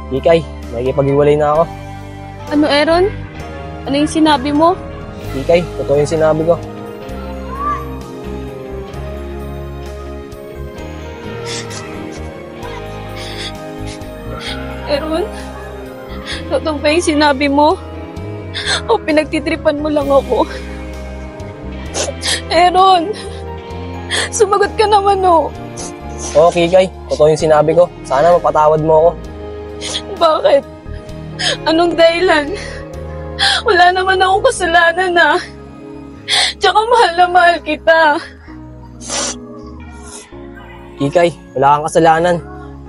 Kikay, nakikipag-iwalay na ako. Ano, Aaron? Ano yung sinabi mo? Kikay, totoo yung sinabi ko. Aaron? Totoo ba yung sinabi mo? O pinagtitripan mo lang ako? Aaron! Sumagot ka naman, oh. Oo, Kikay, totoo yung sinabi ko. Sana mapatawad mo ako. Bakit? Anong dahilan? Wala naman akong kasalanan, ah. Tsaka mahal na mahal kita. Kikay, wala kang kasalanan.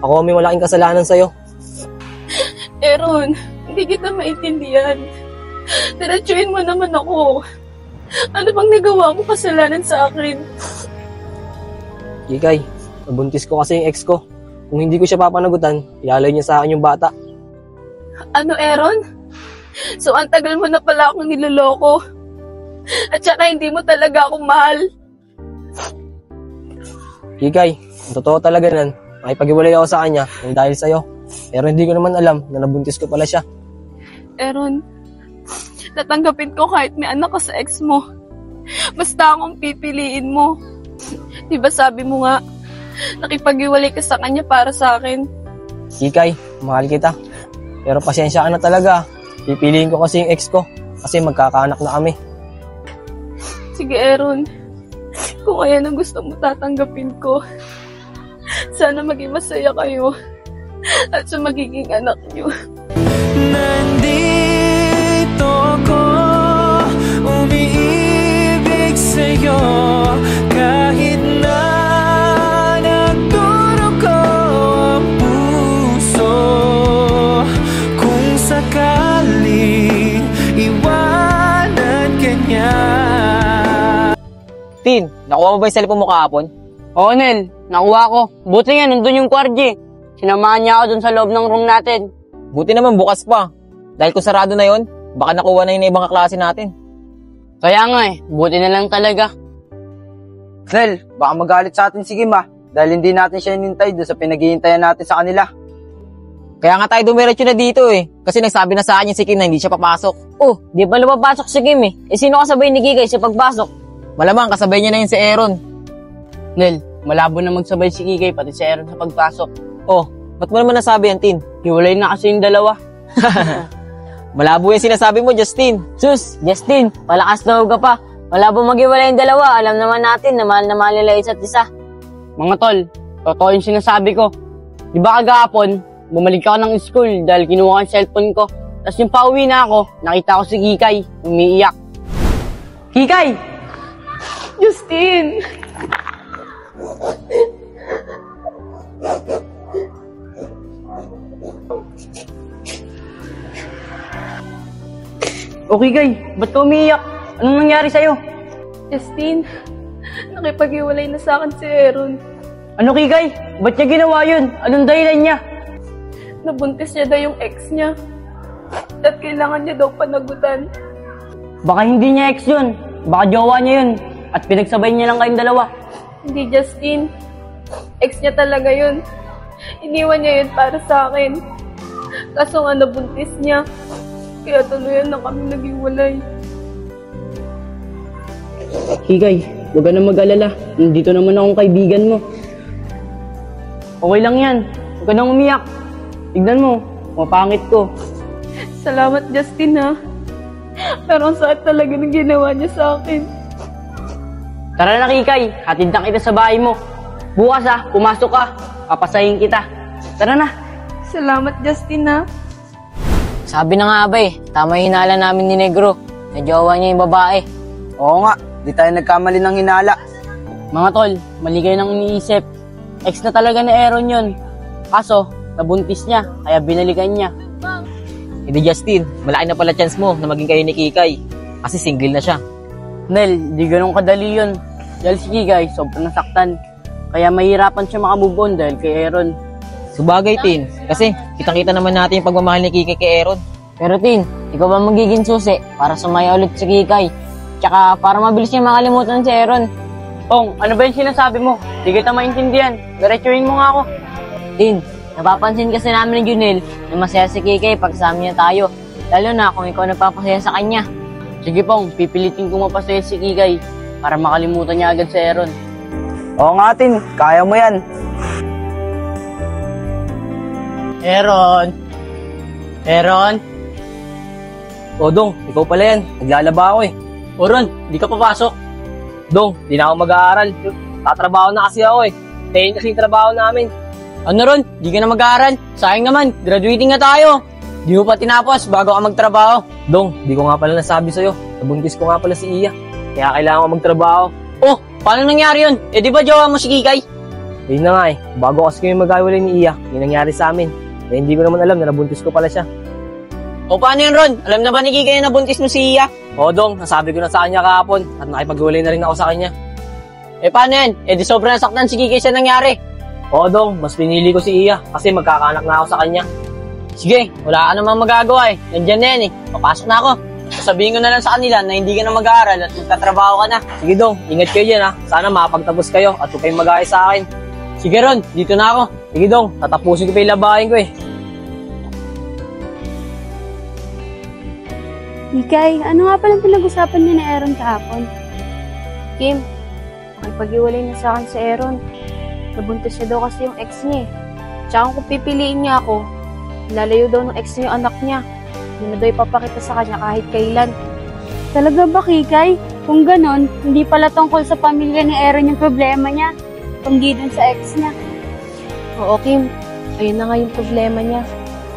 Ako may malaking kasalanan sa'yo. Aaron, hindi kita maintindihan. Diretsuhin mo naman ako. Ano bang nagawa mo kasalanan sa akin? Kikay, nabuntis ko kasi yung ex ko. Kung hindi ko siya papanagutan, ilalay niya sa akin yung bata. Ano, Aaron? So, ang tagal mo na pala akong niloloko. At saka hindi mo talaga ako mahal. Kikay, ang totoo talaga nan, makipag-iwalay ako sa kanya ng dahil sa'yo. Pero hindi ko naman alam na nabuntis ko pala siya. Aaron, tatanggapin ko kahit may anak ka sa ex mo. Basta akong pipiliin mo. Diba sabi mo nga, nakipag-iwalay ka sa kanya para sa akin. Kikay, mahal kita. Pero pasensya ka na talaga. Pipiliin ko kasi yung ex ko. Kasi magkakaanak na kami. Sige, Aaron. Kung ayan ang gusto mo, tatanggapin ko. Sana maging masaya kayo. At sa magiging anak niyo. Nandito ko, umiibig sa'yo. Kahit na nagdurugo ang puso. Kung sakaling iwanan ka niya. Tin, nakuha mo ba yung cellphone mo kahapon? Oo, Nel. Nakuha ko. Buti nga, nandun yung kwardi. Sinamahan niya ako dun sa loob ng room natin. Buti naman bukas pa. Dahil kung sarado na yon, baka nakuha na yun na ibang kaklase natin. Kaya nga buti na lang talaga. Nel, baka magalit sa atin si Kim dahil hindi natin siya inintay doon sa pinaghihintayan natin sa kanila. Kaya nga tayo dumiretso na dito Kasi nagsabi na sa akin si Kim na hindi siya papasok. Oh, di ba lumapasok si Kim sino kasabay ni Kikay sa pagpasok? Malamang kasabay niya na yun si Aaron. Nel, malabo na magsabay si Kikay pati si Aaron sa pagpasok. Oh, ba't mo naman nasabi yan, Tin? Hiwalay na kasi yung dalawa. Malabo yung sinasabi mo, Justin. Sus, Justin, palakas na ka pa. Malabo maghiwalay yung dalawa. Alam naman natin na mahal nila isa't isa. Mga tol, totoo yung sinasabi ko. Di ba kagahapon, bumalik ako ng school dahil kinuha ko yung cellphone ko. Tapos yung pauwi na ako, nakita ko si Kikay, umiiyak. Kikay! Justin! Okay, Kay, ba't ka umiiyak? Anong nangyari sa'yo? Justin, nakipag-iwalay na sa akin si Aaron. Ano, Kikay? Ba't niya ginawa yun? Anong dahilan niya? Nabuntis niya daw yung ex niya. At kailangan niya daw panagutan. Baka hindi niya ex yun. Baka jowa niya yun. At pinagsabay niya lang kayong dalawa. Hindi, Justin. Ex niya talaga yun. Iniwan niya yun para sa akin. Kaso nga nabuntis niya. Kaya tuluyan na kami naghiwalay. Kikay, huwag ka na mag-alala. Nandito naman akong kaibigan mo. Okay lang yan. Huwag ka nang umiyak. Tignan mo, mapangit ko. Salamat, Justin, ha. Pero ang sakit talaga ng ginawa niya sa akin. Tara na, Kikay. Hatid na kita sa bahay mo. Bukas pumasok ka. Papasahin kita. Tara na. Salamat, Justin, ha. Sabi na nga ba tama yung hinala namin ni Negro. Najowa niya yung babae. Oo nga, di tayo nagkamali ng hinala. Mga tol, mali kayo nang iniisip. Ex na talaga ni Aaron yun. Kaso, nabuntis niya, kaya binalikan niya. Hindi, Justin, malaki na pala chance mo na maging kayo ni Kikay. Kasi single na siya. Nel, di ganun kadali yun. Dahil si Kikay, sobrang nasaktan. Kaya mahirapan siya makamove on dahil kay Aaron. Subagay, Tin. Kasi kitang-kita naman natin yung pagmamahal ni Kikay kay Aaron. Pero Tin, ikaw ba magiging susi para sumaya ulit si Kikay? Tsaka para mabilis niya makalimutan si Aaron. Ong, ano ba yung sinasabi mo? Di kita maintindihan. Diretsuhin mo nga ako. Tin, Napapansin kasi namin ni Junel na masaya si Kikay pag kasama niya tayo. Lalo na kung ikaw nagpapasaya sa kanya. Sige pong, pipilitin ko mapasaya si Kikay para makalimutan niya agad si Aaron. Oo nga, Tin. Kaya mo yan. Aaron? Aaron? O Dong, ikaw pala yan. Naglalaba ako eh. O Ron, di ka papasok. Dong, di na ako mag-aaral. Tatrabaho na kasi ako eh. Tayo kasi yung trabaho namin. Ano Ron, di ka na mag-aaral. Sayang naman, graduating na tayo. Di mo pa tinapos bago ka magtrabaho. Dong, di ko nga pala nasabi sa'yo. Nabuntis ko nga pala si Iya. Kaya kailangan ko magtrabaho. Oh, paano nangyari yun? Eh di ba jowa mo si Kikay? Yun na nga eh. Bago kasi kami mag-awalay ni Iya, yun nangyari sa amin. Eh hindi ko naman alam na nabuntis ko pala siya. O paano yun Ron? Alam na ba ni Kikay na nabuntis mo si Iya? O Dong, nasabi ko na sa kanya kahapon at nakipag-awalay na rin ako sa kanya. Eh paano yan? Eh di sobrang nasaktan si Kikay sa nangyari. O Dong, mas pinili ko si Iya kasi magkakaanak na ako sa kanya. Sige, wala ka namang magagawa eh. Nandyan na yan eh. Papasok na ako. Sabihin ko na lang sa kanila na hindi ka na mag-aaral at magtatrabaho ka na. Sige Dong, ingat kayo dyan ha. Sana makapagtapos kayo at huwag kayong mag-aayos sa akin. Sige Ron, dito na ako. Sige Dong, tatapusin ko pa yung labahin ko eh. Kikay, ano nga palang pinag-usapan niyo ni Aaron kahapon? Kim, makipag-iwalay na sa akin si Aaron. Nabuntis siya daw kasi yung ex niya eh. Tsaka kung pipiliin niya ako, lalayo daw ng ex niya yung anak niya. Hindi na daw ipapakita sa kanya kahit kailan. Talaga ba, Kikay? Kung ganon, hindi pala tungkol sa pamilya ni Aaron yung problema niya, kundi dun sa ex niya. Oo, Kim. Ayun na nga yung problema niya.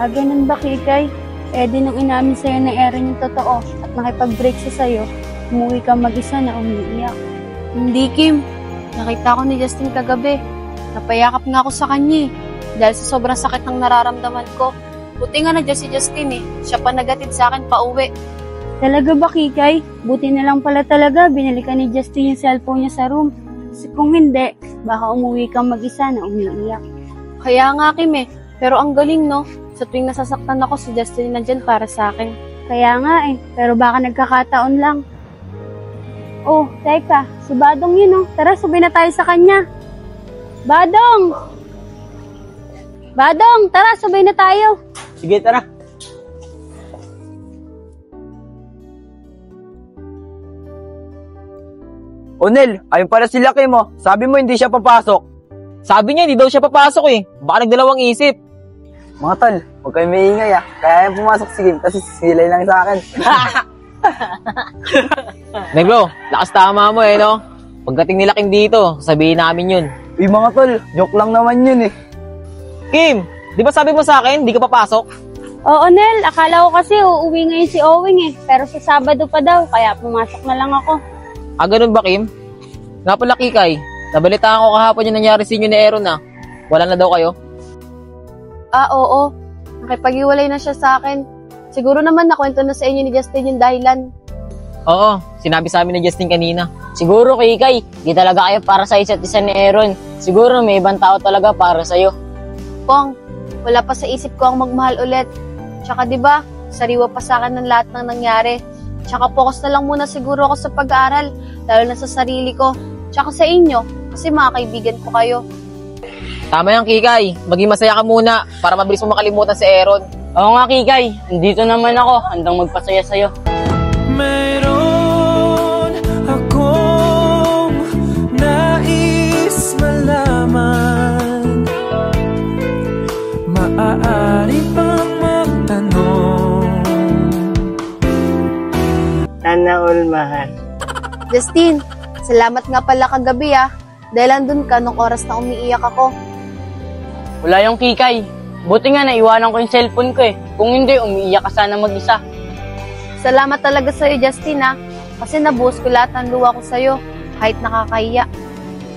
Ah, ganun ba, Kikay? Eh, di nung inamin sa'yo na Aaron yung totoo at nakipag-break siya sa'yo, umuwi ka mag-isa na umiiyak. Hindi, Kim. Nakita ko ni Justin kagabi. Napayakap nga ako sa kanya eh. Dahil sa sobrang sakit ng nararamdaman ko. Buti nga nandiyan si Justin eh. Siya pa nagatid sa akin pa uwi. Talaga ba, Kikay? Buti na lang pala talaga binili ka ni Justin yung cellphone niya sa room. Kasi kung hindi, baka umuwi kang mag-isa na umiiyak. Kaya nga, Kim eh. Pero ang galing, no? Sa tuwing nasasaktan ako, si Justin nandyan para sa akin. Kaya nga eh. Pero baka nagkakataon lang. Oh, teka. Si Badong yun, oh. Tara, sabay na tayo sa kanya. Badong! Badong, tara, sabay na tayo. Sige, tara. Onel, ayun pala si Laki mo. Sabi mo hindi siya papasok. Sabi niya, hindi daw siya papasok eh. Baka nagdalawang isip. Mga tol, huwag kayo maingay ah. Kaya yung pumasok si Kim kasi silay lang sa akin. Negro, lakas tama mo eh, no? Pagdating nila Kim dito, sabihin namin yun. Uy mga tol, joke lang naman yun eh. Kim, di ba sabi mo sa akin, di ka papasok? Oo, Nel. Akala ko kasi uuwi ngayon si Owing eh. Pero sa Sabado pa daw, kaya pumasok na lang ako. Ah, ganun ba, Kim? Nga pala, Kikay, nabalitaan ko kahapon yung nangyari sa inyo ni Aaron na. Wala na daw kayo? Ah, oo. Nakipag-iwalay na siya sa akin. Siguro naman nakwento na sa inyo ni Justin yung dahilan. Oo, sinabi sa amin ni Justin kanina. Siguro Kikay, di talaga kayo para sa isa't isa ni Aaron. Siguro may ibang tao talaga para sa'yo. Pong, wala pa sa isip ko ang magmahal ulit. Tsaka 'di ba, sariwa pa sa akin ng lahat ng nangyari. Tsaka focus na lang muna siguro ako sa pag-aaral, lalo na sa sarili ko. Tsaka sa inyo, kasi mga kaibigan ko kayo. Tama yan, Kikay. Maging masaya ka muna para mabilis mo makalimutan si Aaron. Oo nga Kikay, andito naman ako, handang magpasaya sa'yo. Mayroon akong nais malaman. Maaari bang magtanong? Sana all, mahal. Justin, salamat nga pala kagabi dahil andun ka nung oras na umiiyak ako. Wala yung Kikay. Buti nga naiwanan ko yung cellphone ko eh. Kung hindi, umiiyak ka sana mag-isa. Salamat talaga sa'yo, Justin kasi nabuhos ko lahat ng luha ko sa'yo, kahit nakakahiya.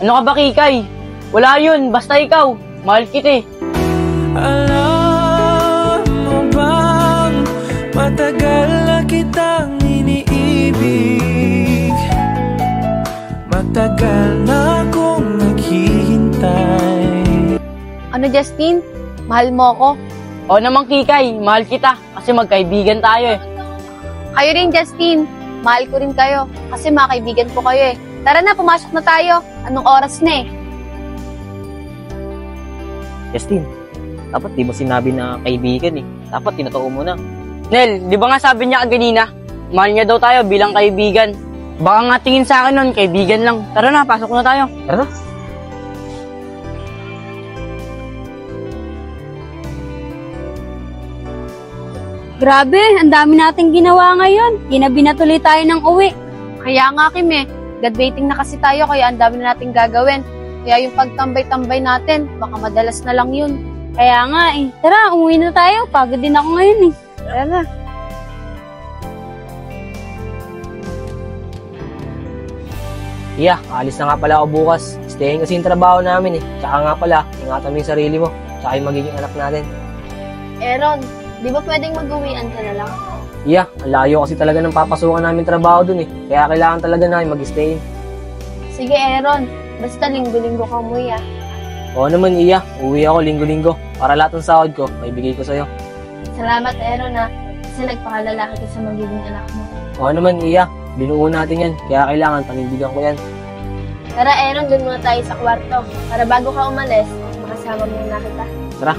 Ano ka ba Kikay? Wala yun, basta ikaw. Mahal kita eh. Alam mo bang matagal na kitang iniibig? Matagal na akong naghihintay. Ano, Justin? Mahal mo ako? Oo naman Kikay, mahal kita kasi magkaibigan tayo eh. Kayo rin, Justin. Mahal ko rin kayo kasi mga kaibigan ko kayo eh. Tara na, pumasok na tayo. Anong oras na eh? Justin, Dapat di mo sinabi na kaibigan eh. Dapat tinotoo mo na. Nel, di ba nga sabi niya kanina, mahal niya daw tayo bilang kaibigan. Baka nga tingin sa akin nun, kaibigan lang. Tara na, pasok na tayo. Tara na. Grabe, ang dami nating ginawa ngayon. Ginabi na tuloy tayo ng uwi. Kaya nga, Kim eh. Graduating na kasi tayo, kaya ang dami na nating gagawin. Kaya yung pagtambay-tambay natin, baka madalas na lang yun. Kaya nga eh. Tara, umuwi na tayo. Pagod din ako ngayon eh. Tara. Iya, alis na nga pala ako bukas. Stayin kasi yung trabaho namin eh. Tsaka nga pala, ingatan mo yung sarili mo. Tsaka yung magiging anak natin. Aaron, di ba pwedeng mag-uwian ka na lang? Iya, ang layo kasi talaga ng papasukan namin trabaho dun eh. Kaya kailangan talaga namin mag-stay. Sige, Aaron. Basta linggo-linggo ka umuwi ah. Oo naman, Iya. Uwi ako linggo-linggo. Para lahat ng sahod ko, may bigay ko sa'yo. Salamat, Aaron ah. Kasi nagpakalalaki ka sa magiging anak mo. Oo naman, Iya. Binuo natin yan. Kaya kailangan panindigan ko yan. Tara, Aaron, dun muna tayo sa kwarto. Para bago ka umalis, makasama muna kita. Tara.